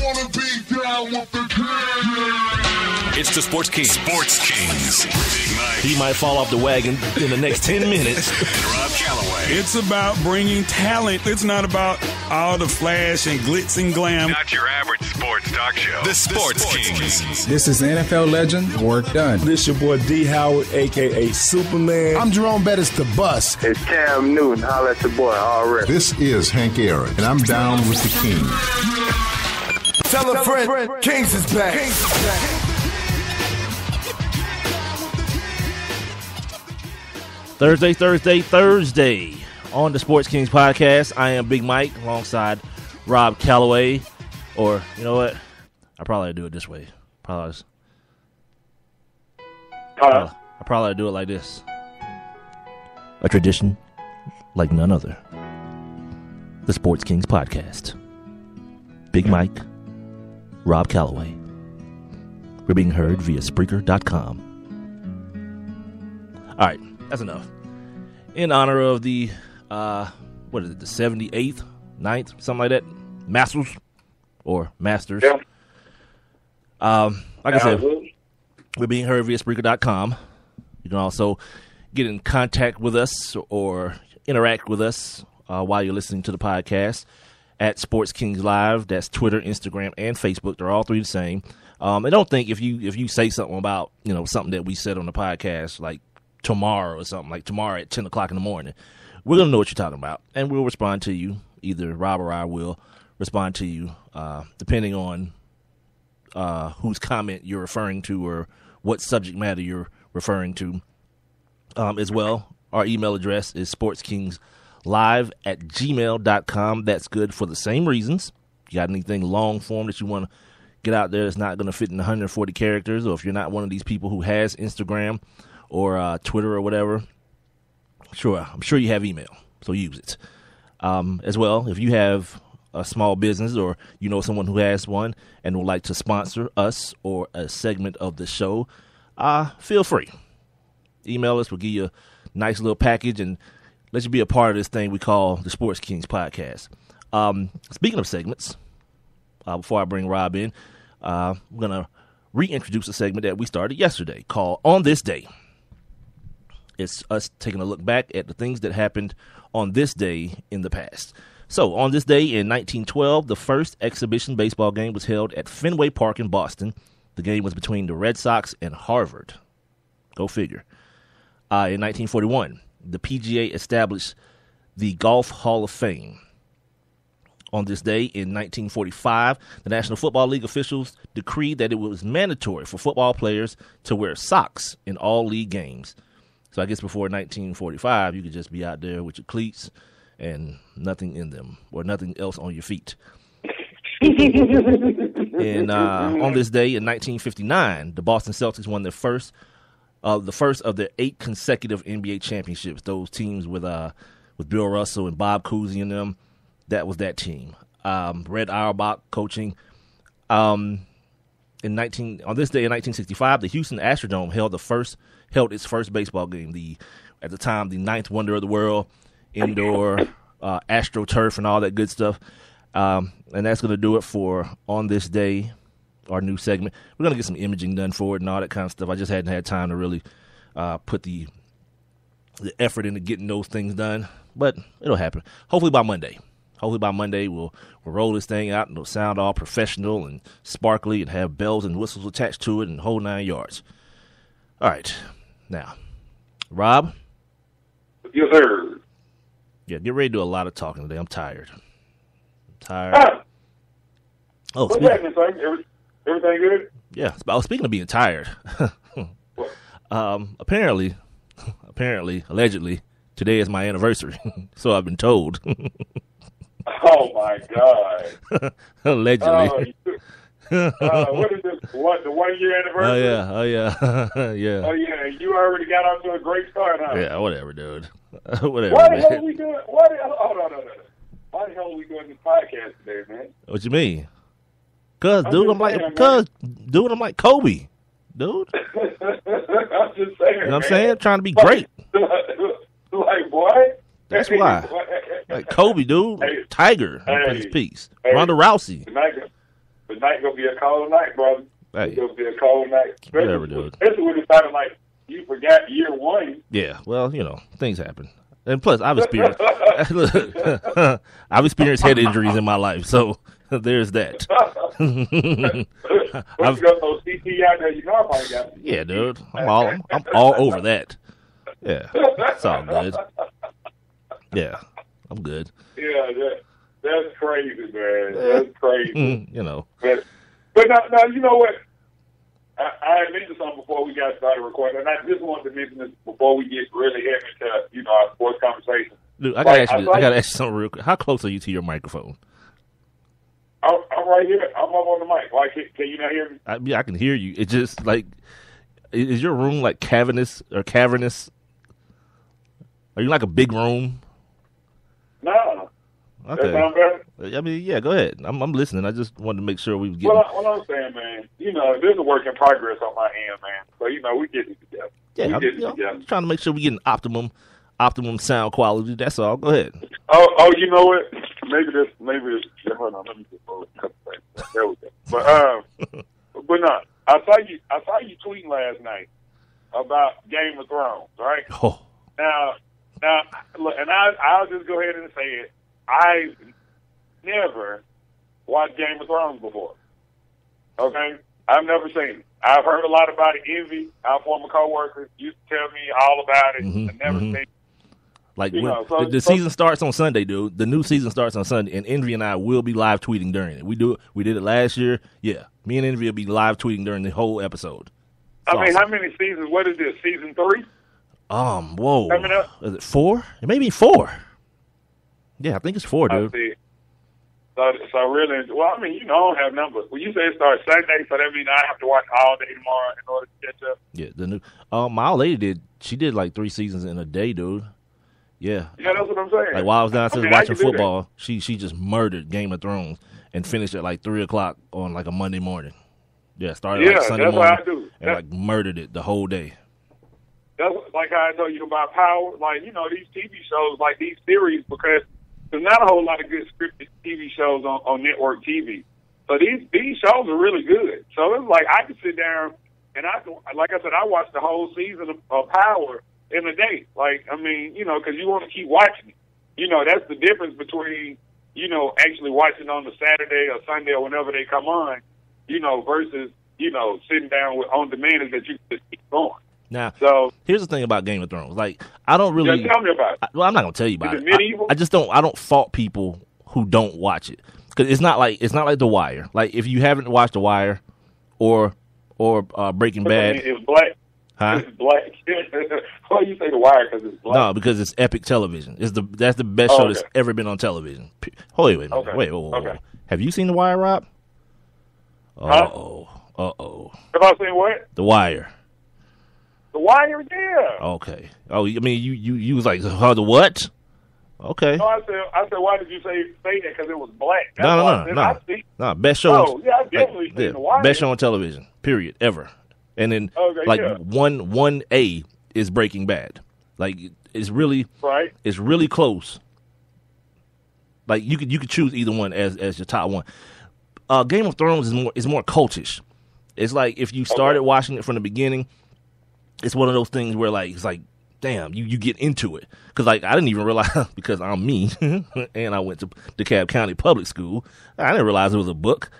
wanna be down with the king. It's the Sports Kings. Sports Kings. Big Mike. He might fall off the wagon in the next 10 minutes. And Rob Calloway. It's about bringing talent. It's not about all the flash and glitz and glam. Not your average sports talk show. The Sports Kings. This is NFL legend, work done. This your boy D. Howard, a.k.a. Superman. I'm Jerome Bettis, the bus. It's Cam Newton. Holla at your boy, already. This is Hank Aaron, and I'm down with the King. Tell a friend, Kings is back. Thursday on the Sports Kings podcast. I am Big Mike alongside Rob Calloway. Or, you know what? I probably do it this way. I probably do it like this. A tradition like none other. The Sports Kings podcast. Big Mike, Rob Calloway. We're being heard via Spreaker.com. All right, that's enough. In honor of the, the 78th, 9th, something like that, Masters. Yeah. Like I said, we're being heard via Spreaker.com. You can also get in contact with us or interact with us while you're listening to the podcast at Sports Kings Live. That's Twitter, Instagram, and Facebook. They're all three the same. And don't think if you say something about something that we said on the podcast like tomorrow or something like tomorrow at 10 o'clock in the morning, we're gonna know what you're talking about, and we'll respond to you. Either Rob or I will respond to you, depending on whose comment you're referring to or what subject matter you're referring to. As well, our email address is sportskingslive@gmail.com. That's good for the same reasons. You got anything long form that you want to get out there that's not going to fit in 140 characters, or if you're not one of these people who has Instagram or Twitter or whatever, I'm sure you have email, so use it. As well, if you have a small business or you know someone who has one and would like to sponsor us or a segment of the show, feel free. Email us. We'll give you a nice little package and let you be a part of this thing we call the Sports Kings podcast. Speaking of segments, before I bring Rob in, I'm going to reintroduce a segment that we started yesterday called On This Day. It's us taking a look back at the things that happened on this day in the past. So, on this day in 1912, the first exhibition baseball game was held at Fenway Park in Boston. The game was between the Red Sox and Harvard. Go figure. In 1941, the PGA established the Golf Hall of Fame. On this day in 1945, the National Football League officials decreed that it was mandatory for football players to wear socks in all league games. So I guess before 1945, you could just be out there with your cleats and nothing in them or nothing else on your feet. And on this day in 1959, the Boston Celtics won the first of their 8 consecutive NBA championships. Those teams with Bill Russell and Bob Cousy and them, that was that team. Red Auerbach coaching. On this day in 1965, the Houston Astrodome held its first baseball game. At the time, the 9th wonder of the world, indoor AstroTurf and all that good stuff. And that's going to do it for On This Day, our new segment. We're going to get some imaging done for it and all that kind of stuff. I just hadn't had time to really put the effort into getting those things done, but it'll happen. Hopefully by Monday. We'll roll this thing out and it'll sound all professional and sparkly and have bells and whistles attached to it and whole 9 yards. All right. Now, Rob? Yes, sir. Yeah, get ready to do a lot of talking today. I'm tired. Oh, what's happening, son? Everything good? Yeah. Speaking of being tired, apparently, allegedly, today is my anniversary. So I've been told. Oh my God! Allegedly. What is this? What, the 1 year anniversary? Oh yeah. Yeah. Oh yeah. You already got off to a great start, huh? Yeah. Whatever, dude. Whatever. Why the hell are we doing? Why the hell are we doing this podcast today, man? What you mean? Cause dude, I'm like Kobe, dude. I'm just saying. You know what I'm saying? Trying to be great. Like what? That's why. Like Kobe, dude. Hey, Tiger. Hey, his piece. Hey, Ronda Rousey. but tonight gonna be a cold night, brother. Hey, It's gonna be a cold night. whatever, dude. Especially when it sounded like you forgot year one. Yeah, well, you know, things happen. And plus, I've experienced I've experienced head injuries in my life, so there's that. Once you got those CT out there, you know I probably got it. Yeah, dude, I'm all over that. Yeah, it's all good. Yeah, I'm good. Yeah, that's crazy, man. That's crazy. You know. But now, you know what? I had mentioned something before we got started recording, and I just wanted to mention this before we get really heavy into, our sports conversation. Dude, I gotta ask you something real quick. How close are you to your microphone? I'm right here. I'm up on the mic. Like, can you not hear me? I can hear you. It's just like, is your room like cavernous? Are you like a big room? No. Okay. That sound better? I mean, yeah, go ahead. I'm listening. I just wanted to make sure we was getting... What I'm saying, man, there's a work in progress on my end, man. So, we get it together. Yeah, I'm trying to make sure we getting optimum sound quality. That's all. Go ahead. Oh, you know what? Maybe this. Hold on, let me just hold a couple things. There we go. But no, I saw you tweeting last night about Game of Thrones, right? Oh. Now, look, and I'll just go ahead and say it. I've never watched Game of Thrones before. Okay? I've never seen it. I've heard a lot about it. Envy, our former coworkers, used to tell me all about it. I've never seen it. Like, the season starts on Sunday, dude. The new season starts on Sunday, and Envy and I will be live tweeting during it. We did it last year. Yeah. Me and Envy will be live tweeting during the whole episode. It's awesome. How many seasons? What is this, season 3? Whoa. Coming up? Is it 4? It may be 4. Yeah, I think it's 4, dude. I see. So really, well, I don't have numbers. When you say it starts Sunday, so that means I have to watch all day tomorrow in order to catch up? Yeah, the new. My old lady did like 3 seasons in a day, dude. Yeah. Yeah, that's what I'm saying. Like, while I was downstairs watching football, she just murdered Game of Thrones and finished at like 3 o'clock on like a Monday morning. Yeah, started like Sunday morning. What I do. And like murdered it the whole day. That's like how I told you about Power. Like, these TV shows, like these series, because there's not a whole lot of good scripted TV shows on network TV. So these shows are really good. So it's like I can sit down and like I said, I watched the whole season of Power in a day. Like, because you want to keep watching it. That's the difference between, actually watching on the Saturday or Sunday or whenever they come on, versus, sitting down on demand is that you just keep going. Now, here's the thing about Game of Thrones. Like, I don't really... Tell me about it. Well, I'm not going to tell you about it. Is it medieval? I just don't... I don't fault people who don't watch it. Because it's not like The Wire. Like, if you haven't watched The Wire or Breaking Bad... It's black. Huh? It's black. Why you say The Wire? Because it's black? No, because it's epic television. That's the best show that's ever been on television. Wait a minute. Okay. Wait. Okay. Have you seen The Wire, Rob? Uh-oh. Have I seen what? The Wire. The Wire, yeah. Okay. Oh, I mean, you was like, the what? Okay. No, I said, why did you say that? Because it was black. That's no. Best show. Oh, yeah, I definitely seen The Wire. Best show on television. Period. Ever. And then, one A is Breaking Bad. Like, it's really right. It's really close. Like, you could choose either one as your top one. Game of Thrones is more cultish. It's like if you started watching it from the beginning. It's one of those things where, like, it's like, damn, you get into it. Because, like, I didn't even realize, because I'm me, and I went to DeKalb County Public School, I didn't realize it was a book.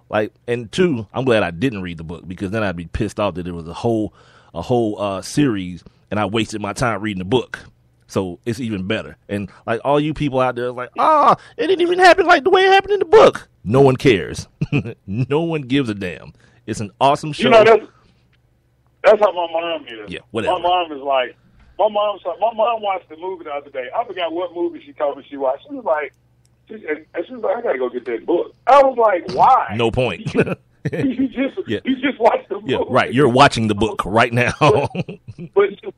Like, and 2, I'm glad I didn't read the book, because then I'd be pissed off that it was a whole series, and I wasted my time reading the book. So it's even better. And, like, all you people out there are like, it didn't even happen like the way it happened in the book. No one cares. No one gives a damn. It's an awesome show. That's how my mom is. Yeah, whatever. My mom is like, my mom watched the movie the other day. I forgot what movie she told me she watched. She was like, I got to go get that book. I was like, why? No point. You just watched the movie. Yeah, right. You're watching the book right now. but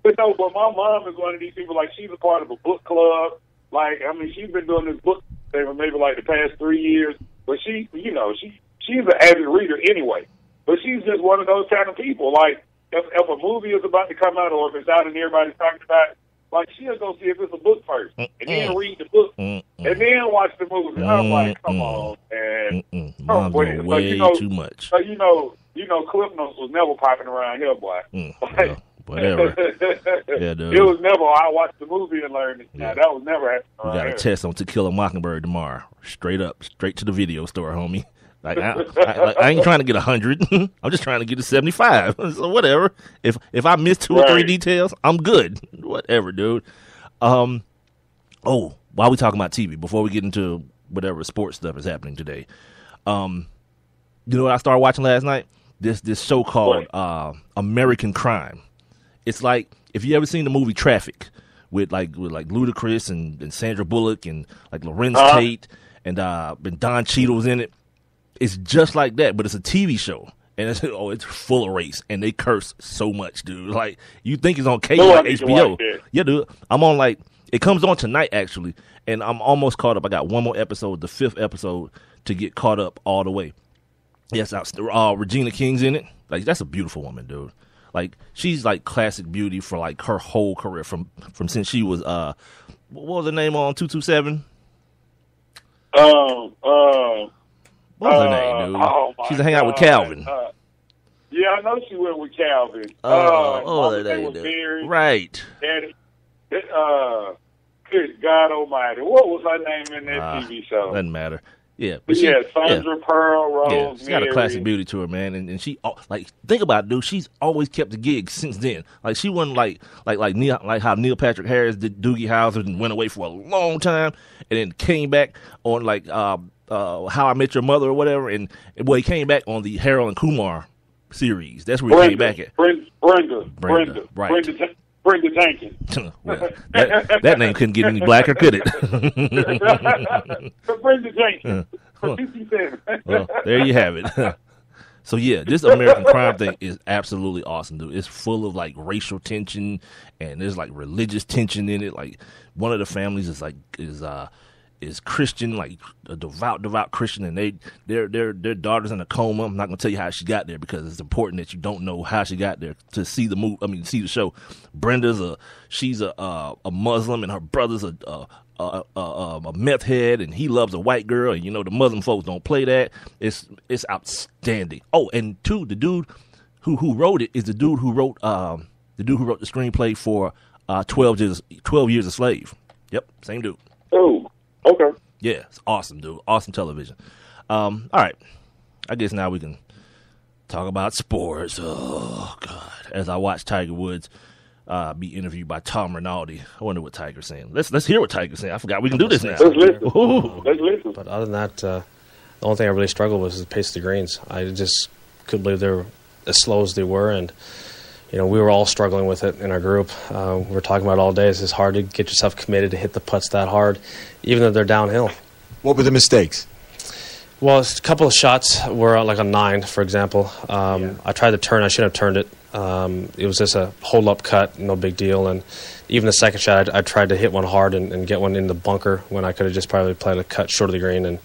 my mom is one of these people, like, she's a part of a book club. Like, she's been doing this book thing for maybe like the past 3 years. But she's an avid reader anyway. But she's just one of those kind of people. Like, if a movie is about to come out or if it's out and everybody's talking about it, like she'll go see if it's a book first, and then read the book, and then watch the movie. I'm like, come on, man. Mom's doing way too much. So you know, Cliff Notes was never popping around here, boy. Whatever. Yeah, dude. It was never. I watched the movie and learned it. Now that was never happening. We got a test on To Kill a Mockingbird tomorrow. Straight to the video store, homie. Like I ain't trying to get 100. I'm just trying to get a 75. So whatever. If I miss 2 or 3 details, I'm good. Whatever, dude. While we talking about TV, before we get into whatever sports stuff is happening today, you know what I started watching last night? This show called American Crime. It's like if you ever seen the movie Traffic with Ludacris and Sandra Bullock and like Lorenz Tate and Don Cheadle's in it. It's just like that, but it's a TV show, and it's full of race, and they curse so much, dude. Like you think it's on cable, like HBO. Yeah, dude. I'm on it comes on tonight actually, and I'm almost caught up. I got one more episode, the 5th episode, to get caught up all the way. Yes, Regina King's in it. Like that's a beautiful woman, dude. Like she's like classic beauty for like her whole career from since she was what was her name on 227? What was her name, dude? She used to hang out with Calvin. Yeah, I know she went with Calvin. Her name, dude. Right. And good God Almighty, what was her name in that TV show? Doesn't matter. Yeah, but Sandra Pearl, Rose. Yeah, she's got a classic beauty to her, man, and she think about it, dude. She's always kept the gig since then. Like she wasn't like how Neil Patrick Harris did Doogie Howser and went away for a long time, and then came back on How I Met Your Mother or whatever, and he came back on the Harold and Kumar series. That's where he came back at. Brenda, right. Brenda Jenkins. Well, that name couldn't get any blacker, could it? Brenda Jenkins. Well, there you have it. So yeah, this American Crime thing is absolutely awesome, dude. It's full of like racial tension and there's like religious tension in it. Like one of the families is Christian, like a devout Christian, and their daughter's in a coma. I'm not gonna tell you how she got there because it's important that you don't know how she got there to see the see the show. Brenda's she's a Muslim, and her brother's a meth head, and he loves a white girl, and the Muslim folks don't play that. It's outstanding. Oh, and two, the dude who wrote it is the dude who wrote the screenplay for 12 Years a Slave. Yep, same dude. Oh. Okay. Yeah, it's awesome, dude. Awesome television. All right. I guess now we can talk about sports. Oh, God. As I watch Tiger Woods be interviewed by Tom Rinaldi. I wonder what Tiger's saying. Let's hear what Tiger's saying. I forgot we can do this now. Let's listen. But other than that, the only thing I really struggled with was the pace of the greens. I just couldn't believe they were as slow as they were, and we were all struggling with it in our group. We were talking about it all day. It's just hard to get yourself committed to hit the putts that hard, even though they're downhill. What were the mistakes? Well, a couple of shots were like a 9, for example. I tried to turn. I should have turned it. It was just a hold-up cut, no big deal. And even the second shot, I tried to hit one hard and get one in the bunker when I could have just probably played a cut short of the green and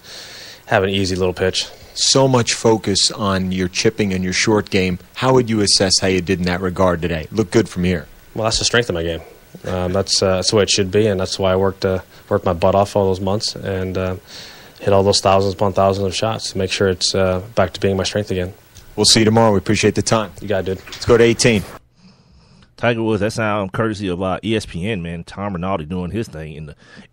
have an easy little pitch. So much focus on your chipping and your short game. How would you assess how you did in that regard today? Look good from here. Well, that's the strength of my game. That's the way it should be, and that's why I worked my butt off all those months and hit all those thousands upon thousands of shots to make sure it's back to being my strength again. We'll see you tomorrow. We appreciate the time. You got it, dude. Let's go to 18. Tiger Woods. That sound courtesy of ESPN, man. Tom Rinaldi doing his thing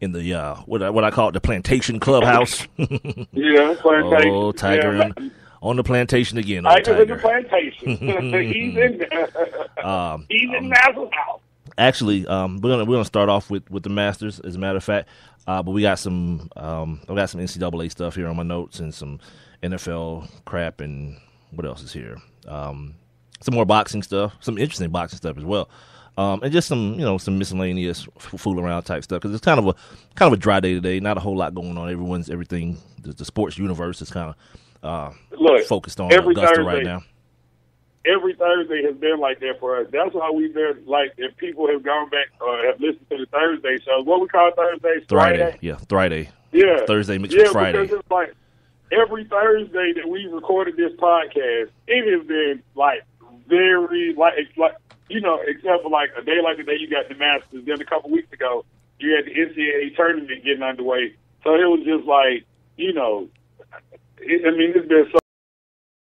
in the what I call it, the Plantation Clubhouse. Yeah, plantation. Oh, Tiger yeah. On the plantation again. Tiger's in the plantation. He's in there. He's in Master's house. Actually, we're gonna start off with the Masters, as a matter of fact. But we got some I've got some NCAA stuff here on my notes and some NFL crap, and what else is here? Some more boxing stuff, some interesting boxing stuff as well, and just some some miscellaneous fool around type stuff because it's kind of a dry day today. Not a whole lot going on. Everything the sports universe is kind of focused on Augusta right now. Every Thursday has been like that for us. That's why we've been like, if people have gone back or have listened to the Thursday shows, what we call Thursdays? Friday? Yeah, Friday. Yeah. Thursday mixed with Friday. Because it's like every Thursday that we recorded this podcast, it has been like very, like you know, except for like a day like the day you got the Masters, then a couple weeks ago, you had the NCAA tournament getting underway. So it was just like, you know, it's been so